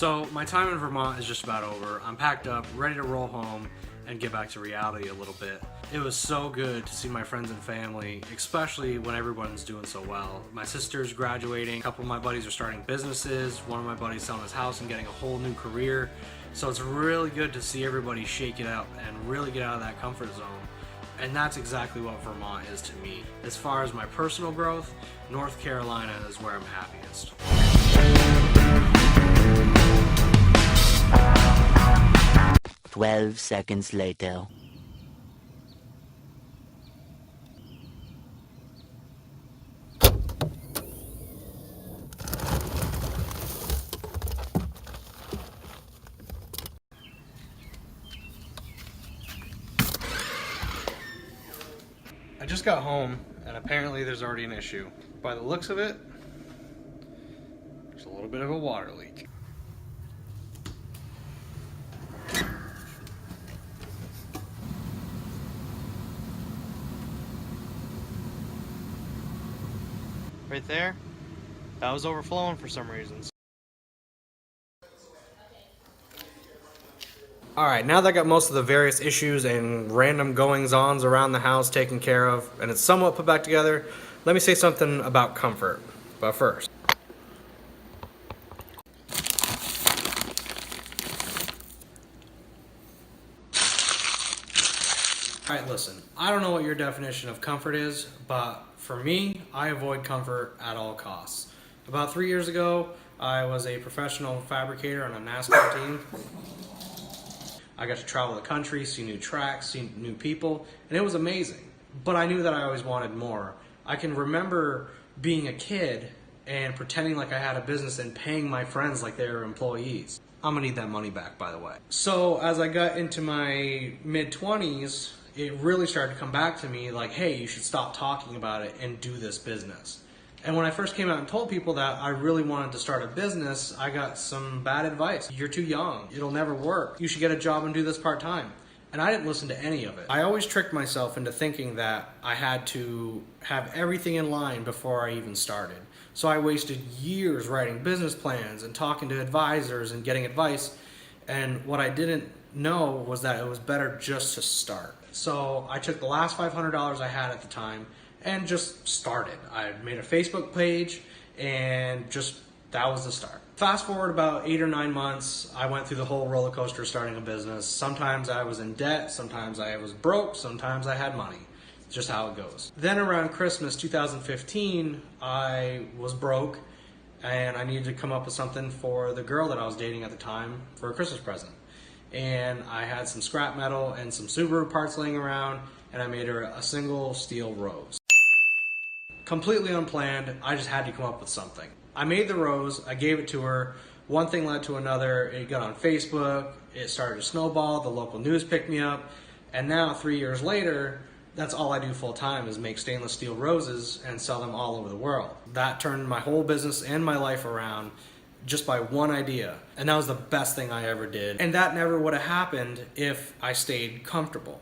So my time in Vermont is just about over. I'm packed up, ready to roll home and get back to reality a little bit. It was so good to see my friends and family, especially when everyone's doing so well. My sister's graduating, a couple of my buddies are starting businesses, one of my buddies selling his house and getting a whole new career. So it's really good to see everybody shake it up and really get out of that comfort zone. And that's exactly what Vermont is to me. As far as my personal growth, North Carolina is where I'm happiest. 12 seconds later. I just got home and apparently there's already an issue. By the looks of it, there's a little bit of a water leak. Right there, that was overflowing for some reasons. Alright, now that I got most of the various issues and random goings-ons around the house taken care of, and it's somewhat put back together, let me say something about comfort. But first. Alright, listen, I don't know what your definition of comfort is, but for me, I avoid comfort at all costs. About 3 years ago, I was a professional fabricator on a NASCAR team. I got to travel the country, see new tracks, see new people, and it was amazing. But I knew that I always wanted more. I can remember being a kid and pretending like I had a business and paying my friends like they were employees. I'm gonna need that money back, by the way. So as I got into my mid-20s, it really started to come back to me like, hey, you should stop talking about it and do this business. And when I first came out and told people that I really wanted to start a business, I got some bad advice. You're too young. It'll never work. You should get a job and do this part-time. And I didn't listen to any of it. I always tricked myself into thinking that I had to have everything in line before I even started. So I wasted years writing business plans and talking to advisors and getting advice. And what I didn't know was that it was better just to start. So I took the last $500 I had at the time and just started. I made a Facebook page and just that was the start. Fast forward about 8 or 9 months, I went through the whole roller coaster of starting a business. Sometimes I was in debt, sometimes I was broke, sometimes I had money. It's just how it goes. Then around Christmas 2015, I was broke and I needed to come up with something for the girl that I was dating at the time for a Christmas present. And I had some scrap metal and some Subaru parts laying around and I made her a single steel rose. Completely unplanned, I just had to come up with something. I made the rose, I gave it to her, one thing led to another, it got on Facebook, it started to snowball, the local news picked me up, and now 3 years later, that's all I do full time is make stainless steel roses and sell them all over the world. That turned my whole business and my life around just by one idea, and that was the best thing I ever did. And that never would have happened if I stayed comfortable.